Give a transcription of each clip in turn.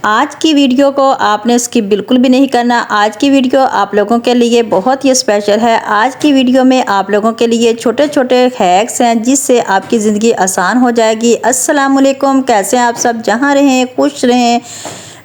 आज की वीडियो को आपने स्किप बिल्कुल भी नहीं करना। आज की वीडियो आप लोगों के लिए बहुत ही स्पेशल है। आज की वीडियो में आप लोगों के लिए छोटे छोटे हैक्स हैं जिससे आपकी ज़िंदगी आसान हो जाएगी। अस्सलाम वालेकुम, कैसे हैं आप सब? जहां रहें खुश रहें।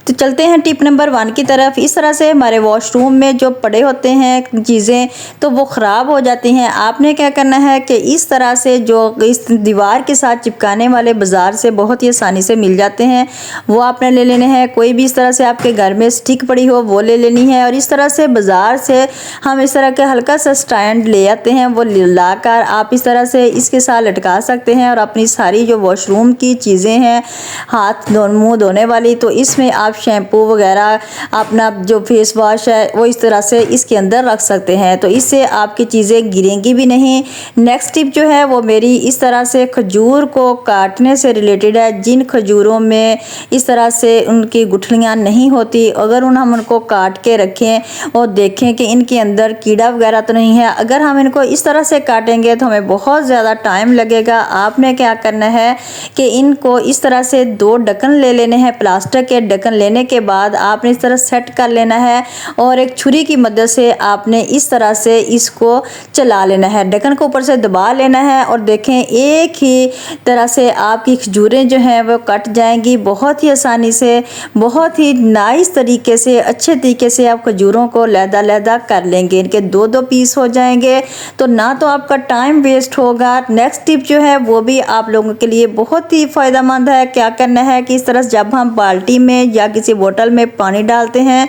तो चलते हैं टिप नंबर 1 की तरफ। इस तरह से हमारे वॉशरूम में जो पड़े होते हैं चीज़ें तो वो ख़राब हो जाती हैं। आपने क्या करना है कि इस तरह से जो इस दीवार के साथ चिपकाने वाले बाज़ार से बहुत ही आसानी से मिल जाते हैं, वो आपने ले लेने हैं। कोई भी इस तरह से आपके घर में स्टिक पड़ी हो वो ले लेनी है। और इस तरह से बाज़ार से हम इस तरह के हल्का सा स्टैंड ले आते हैं, वो ला कर आप इस तरह से इसके साथ लटका सकते हैं। और अपनी सारी जो वॉशरूम की चीज़ें हैं, हाथ मुँह धोने वाली, तो इसमें आप शैम्पू वगैरह अपना जो फेस वॉश है वो इस तरह से इसके अंदर रख सकते हैं, तो इससे आपकी चीज़ें गिरेंगी भी नहीं। नेक्स्ट टिप जो है वो मेरी इस तरह से खजूर को काटने से रिलेटेड है। जिन खजूरों में इस तरह से उनकी गुठलियाँ नहीं होती, अगर हम उनको काट के रखें और देखें कि इनके अंदर कीड़ा वगैरह तो नहीं है, अगर हम इनको इस तरह से काटेंगे तो हमें बहुत ज़्यादा टाइम लगेगा। आपने क्या करना है कि इनको इस तरह से 2 ढक्कन ले लेने हैं। प्लास्टिक के ढक्कन लेने के बाद आपने इस तरह सेट कर लेना है और एक छुरी की मदद से आपने इस तरह से इसको चला लेना है। ढक्कन को ऊपर से दबा लेना है और देखें एक ही तरह से आपकी खजूरें जो हैं वो कट जाएंगी बहुत ही आसानी से। बहुत ही नाइस तरीके से, अच्छे तरीके से आप खजूरों को लहदा कर लेंगे। इनके 2-2 पीस हो जाएंगे, तो ना तो आपका टाइम वेस्ट होगा। नेक्स्ट टिप जो है वो भी आप लोगों के लिए बहुत ही फ़ायदेमंद है। क्या करना है कि इस तरह से जब हम बाल्टी में या किसी बोतल में पानी डालते हैं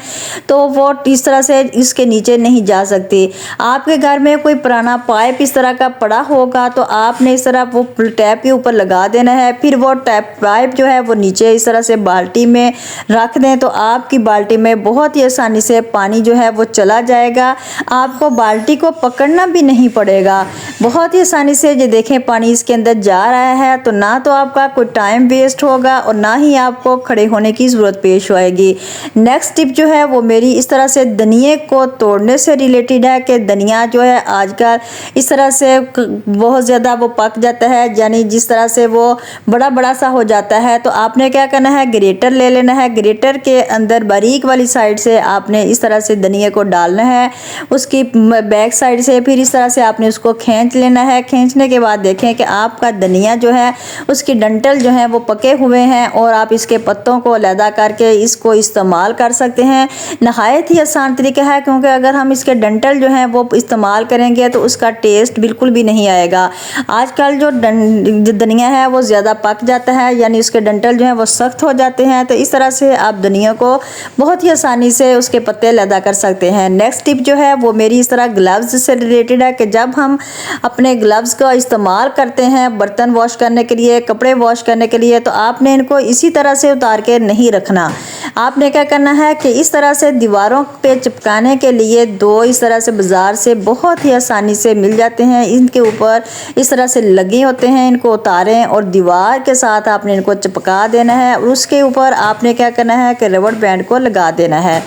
तो वो इस तरह से इसके नीचे नहीं जा सकती। आपके घर में कोई पुराना पाइप इस तरह का पड़ा होगा तो आपने इस तरह वो टैप के ऊपर लगा देना है। फिर वो पाइप जो है वो नीचे इस तरह से बाल्टी में रख दें तो आपकी बाल्टी में बहुत ही आसानी से पानी जो है वो चला जाएगा। आपको बाल्टी को पकड़ना भी नहीं पड़ेगा। बहुत ही आसानी से ये देखें पानी इसके अंदर जा रहा है, तो ना तो आपका कोई टाइम वेस्ट होगा और ना ही आपको खड़े होने की ज़रूरत पेश आएगी। नेक्स्ट टिप जो है वो मेरी इस तरह से धनिए को तोड़ने से रिलेटेड है कि धनिया जो है आजकल इस तरह से बहुत ज़्यादा वो पक जाता है, यानी जिस तरह से वो बड़ा बड़ा सा हो जाता है। तो आपने क्या करना है, ग्रेटर ले लेना है। ग्रेटर के अंदर बारीक वाली साइड से आपने इस तरह से धनिए को डालना है, उसकी बैक साइड से फिर इस तरह से आपने उसको खींच लेना है। खींचने के बाद देखें कि आपका धनिया जो है उसकी डंठल जो है वो पके हुए हैं और आप इसके पत्तों को अलहदा करके इसको इस्तेमाल कर सकते हैं। नहायत ही आसान तरीका है, क्योंकि अगर हम इसके डंठल जो हैं वो इस्तेमाल करेंगे तो उसका टेस्ट बिल्कुल भी नहीं आएगा। आजकल जो धनिया है वो ज़्यादा पक जाता है, यानी उसके डंठल जो हैं वो सख्त हो जाते हैं। तो इस तरह से आप धनिया को बहुत ही आसानी से उसके पत्ते अलहदा कर सकते हैं। नेक्स्ट टिप जो है वो मेरी इस तरह ग्लव्स से रिलेटेड है कि जब हम अपने ग्लव्स का इस्तेमाल करते हैं बर्तन वॉश करने के लिए, कपड़े वॉश करने के लिए, तो आपने इनको इसी तरह से उतार के नहीं रखना। आपने क्या करना है कि इस तरह से दीवारों पे चिपकाने के लिए 2 इस तरह से बाज़ार से बहुत ही आसानी से मिल जाते हैं। इनके ऊपर इस तरह से लगे होते हैं, इनको उतारें और दीवार के साथ आपने इनको चिपका देना है। और उसके ऊपर आपने क्या करना है कि रबड़ बैंड को लगा देना है।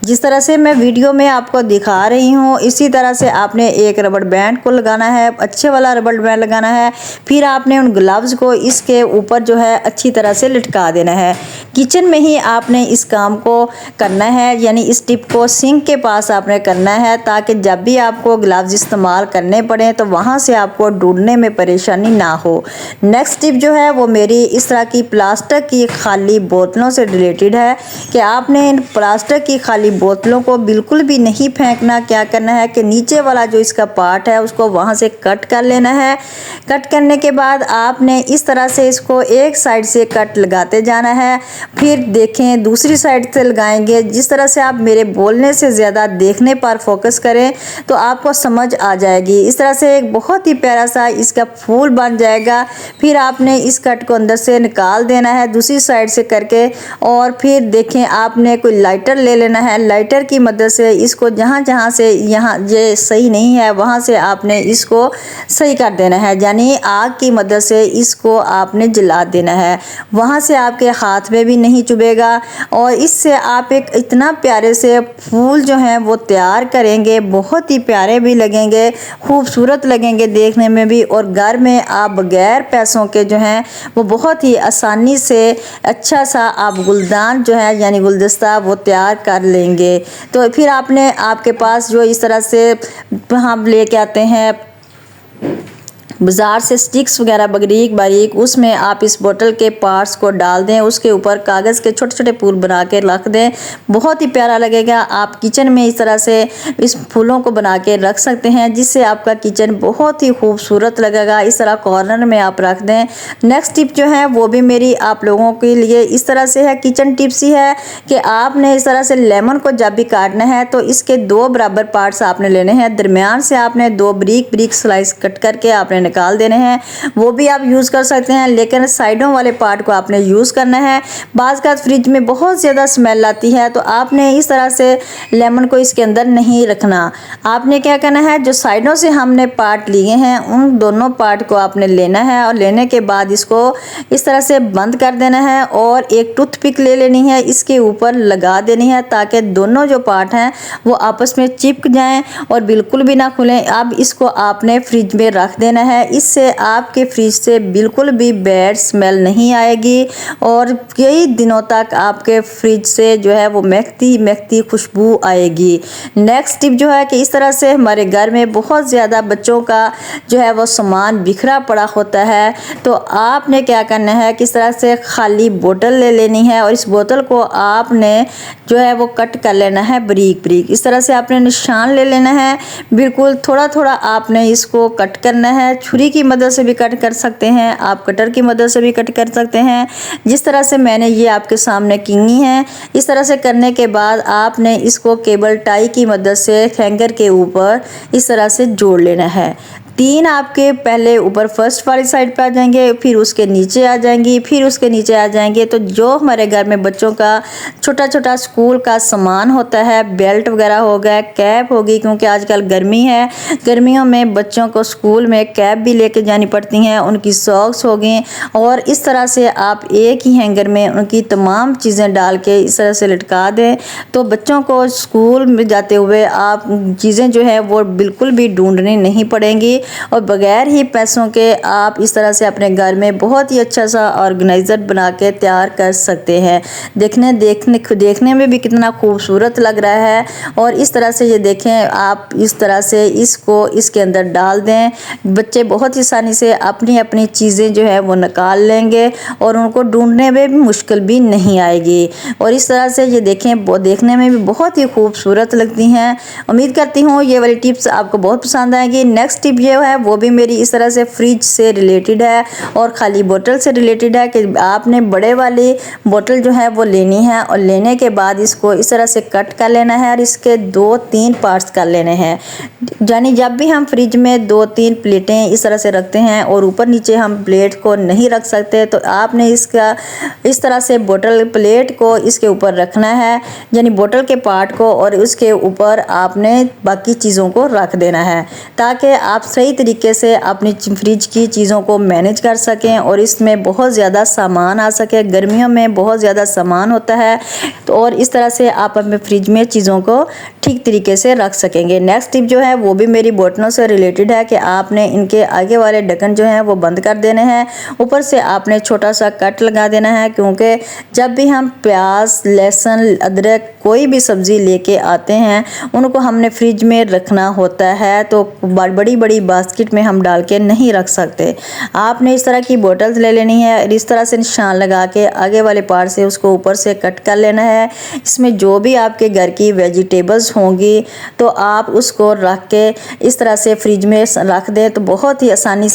जिस तरह से मैं वीडियो में आपको दिखा रही हूँ इसी तरह से आपने एक रबड़ बैंड को लगाना है, अच्छे वाला रबड़ बैंड लगाना है। फिर आपने उन ग्लव्स को इसके ऊपर जो है अच्छी तरह से लटका देना है। किचन में ही आपने इस काम को करना है, यानी इस टिप को सिंक के पास आपने करना है, ताकि जब भी आपको ग्लव्स इस्तेमाल करने पड़े तो वहाँ से आपको ढूंढने में परेशानी ना हो। नेक्स्ट टिप जो है वो मेरी इस तरह की प्लास्टिक की खाली बोतलों से रिलेटेड है कि आपने इन प्लास्टिक की खाली बोतलों को बिल्कुल भी नहीं फेंकना। क्या करना है कि नीचे वाला जो इसका पार्ट है उसको वहाँ से कट कर लेना है। कट करने के बाद आपने इस तरह से इसको एक साइड से कट लगाते जाना है, फिर देखें दूसरी साइड से लगाएंगे। जिस तरह से आप मेरे बोलने से ज़्यादा देखने पर फोकस करें तो आपको समझ आ जाएगी। इस तरह से एक बहुत ही प्यारा सा इसका फूल बन जाएगा। फिर आपने इस कट को अंदर से निकाल देना है दूसरी साइड से करके, और फिर देखें आपने कोई लाइटर ले लेना है है लाइटर की मदद से इसको जहाँ जहाँ से यहाँ ये सही नहीं है वहाँ से आपने इसको सही कर देना है, यानी आग की मदद से इसको आपने जला देना है, वहाँ से आपके हाथ में भी नहीं चुभेगा। और इससे आप एक इतना प्यारे से फूल जो हैं वो तैयार करेंगे, बहुत ही प्यारे भी लगेंगे, खूबसूरत लगेंगे देखने में भी। और घर में आप बगैर पैसों के जो हैं वो बहुत ही आसानी से अच्छा सा आप गुलदान जो है यानी गुलदस्ता वो तैयार कर लेंगे। तो फिर आपने आपके पास जो इस तरह से हम लेके आते हैं बाज़ार से स्टिक्स वगैरह बारीक बारीक, उसमें आप इस बोतल के पार्ट्स को डाल दें, उसके ऊपर कागज़ के छोटे छोटे फूल बना के रख दें, बहुत ही प्यारा लगेगा। आप किचन में इस तरह से इस फूलों को बना के रख सकते हैं जिससे आपका किचन बहुत ही खूबसूरत लगेगा। इस तरह कॉर्नर में आप रख दें। नेक्स्ट टिप जो है वो भी मेरी आप लोगों के लिए इस तरह से है, किचन टिप्स ही है कि आपने इस तरह से लेमन को जब भी काटना है तो इसके 2 बराबर पार्ट्स आपने लेने हैं, दरमियान से आपने 2 बारीक बारीक स्लाइस कट करके आपने निकाल देने हैं। वो भी आप यूज़ कर सकते हैं लेकिन साइडों वाले पार्ट को आपने यूज़ करना है। बाज़ का फ्रिज में बहुत ज़्यादा स्मेल आती है तो आपने इस तरह से लेमन को इसके अंदर नहीं रखना। आपने क्या करना है, जो साइडों से हमने पार्ट लिए हैं उन दोनों पार्ट को आपने लेना है और लेने के बाद इसको इस तरह से बंद कर देना है और एक टूथपिक ले लेनी है, इसके ऊपर लगा देनी है ताकि दोनों जो पार्ट हैं वो आपस में चिपक जाएं और बिल्कुल भी ना खुलें। अब इसको आपने फ्रिज में रख देना है, इससे आपके फ्रिज से बिल्कुल भी बैड स्मेल नहीं आएगी और कई दिनों तक आपके फ्रिज से जो है वो महकती महकती खुशबू आएगी। नेक्स्ट टिप जो है कि इस तरह से हमारे घर में बहुत ज़्यादा बच्चों का जो है वो सामान बिखरा पड़ा होता है, तो आपने क्या करना है, किस तरह से खाली बोतल ले लेनी है और इस बोतल को आपने जो है वो कट कर लेना है बारीक बारीक। इस तरह से आपने निशान ले लेना है, बिल्कुल थोड़ा थोड़ा आपने इसको कट करना है। छुरी की मदद से भी कट कर सकते हैं, आप कटर की मदद से भी कट कर सकते हैं, जिस तरह से मैंने ये आपके सामने की है। इस तरह से करने के बाद आपने इसको केबल टाई की मदद से हैंगर के ऊपर इस तरह से जोड़ लेना है। 3 आपके पहले ऊपर फर्स्ट वाली साइड पे आ जाएंगे, फिर उसके नीचे आ जाएंगी, फिर उसके नीचे आ जाएंगे। तो जो हमारे घर में बच्चों का छोटा छोटा स्कूल का सामान होता है, बेल्ट वगैरह हो गया, कैप होगी, क्योंकि आजकल गर्मी है, गर्मियों में बच्चों को स्कूल में कैप भी लेके जानी पड़ती हैं, उनकी सॉक्स होगी। और इस तरह से आप एक ही हैंगर में उनकी तमाम चीज़ें डाल के इस तरह से लटका दें तो बच्चों को स्कूल में जाते हुए आप चीज़ें जो है वो बिल्कुल भी ढूंढनी नहीं पड़ेंगी और बगैर ही पैसों के आप इस तरह से अपने घर में बहुत ही अच्छा सा ऑर्गेनाइज़र बना के तैयार कर सकते हैं। देखने में भी कितना खूबसूरत लग रहा है। और इस तरह से ये देखें, आप इस तरह से इसको इसके अंदर डाल दें, बच्चे बहुत ही आसानी से अपनी अपनी चीज़ें जो है वो निकाल लेंगे और उनको ढूंढने में भी मुश्किल भी नहीं आएगी। और इस तरह से ये देखें, देखने में भी बहुत ही खूबसूरत लगती हैं। उम्मीद करती हूँ ये वाली टिप्स आपको बहुत पसंद आएंगी। नेक्स्ट टिप ये है वो भी मेरी इस तरह से फ्रिज से रिलेटेड है और खाली बोतल से रिलेटेड है कि आपने बड़े वाली बोतल जो है वो लेनी है और लेने के बाद इसको इस तरह से कट कर लेना है और इसके 2-3 पार्ट्स कर लेने हैं। यानी जब भी हम फ्रिज में 2-3 प्लेटें इस तरह से रखते हैं और ऊपर नीचे हम प्लेट को नहीं रख सकते, तो आपने इसका इस तरह से बोतल प्लेट को इसके ऊपर रखना है, यानी बोतल के पार्ट को, और उसके ऊपर आपने बाकी चीज़ों को रख देना है ताकि आप सही तरीके से अपनी फ्रिज की चीज़ों को मैनेज कर सकें और इसमें बहुत ज़्यादा सामान आ सके। गर्मियों में बहुत ज़्यादा सामान होता है तो और इस तरह से आप अपने फ्रिज में चीज़ों को ठीक तरीके से रख सकेंगे। नेक्स्ट टिप जो है वो भी मेरी बोतलों से रिलेटेड है कि आपने इनके आगे वाले ढक्कन जो हैं वो बंद कर देने हैं, ऊपर से आपने छोटा सा कट लगा देना है, क्योंकि जब भी हम प्याज, लहसुन, अदरक कोई भी सब्ज़ी लेके आते हैं उनको हमने फ्रिज में रखना होता है, तो बड़ी बड़ी बास्केट में हम डाल के नहीं रख सकते। आपने इस तरह की बोतल्स ले लेनी है और इस तरह से निशान लगा के आगे वाले पार्ट से उसको ऊपर से कट कर लेना है। इसमें जो भी आपके घर की वेजिटेबल्स होंगी तो आप उसको रख के इस तरह से फ्रिज में रख दें तो बहुत ही आसानी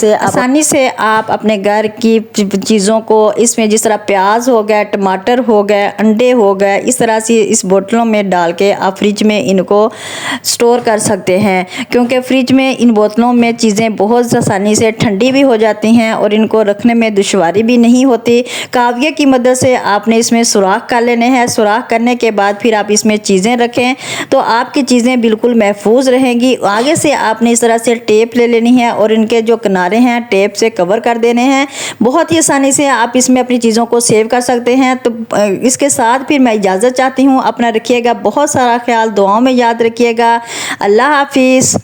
से आप अपने घर की चीज़ों को इसमें, जिस तरह प्याज हो गया, टमाटर हो गए, अंडे हो गए, इस तरह से इस बोतलों में डाल के आप फ्रिज में इनको स्टोर कर सकते हैं, क्योंकि फ्रिज में इन बोतलों में चीज़ें बहुत आसानी से ठंडी भी हो जाती हैं और इनको रखने में दुश्वारी भी नहीं होती। काविये की मदद से आपने इसमें सुराख कर लेने हैं। सुराख करने के बाद फिर आप इसमें चीज़ें रखें तो आपकी चीज़ें बिल्कुल महफूज रहेंगी। आगे से आपने इस तरह से टेप ले लेनी है और इनके जो किनारे हैं टेप से कवर कर देने हैं। बहुत ही आसानी से आप इसमें अपनी चीज़ों को सेव कर सकते हैं। तो इसके साथ फिर मैं इजाज़त चाहती हूँ। अपना रखिएगा बहुत सारा ख्याल, दुआओं में याद रखिएगा। अल्लाह हाफिज़।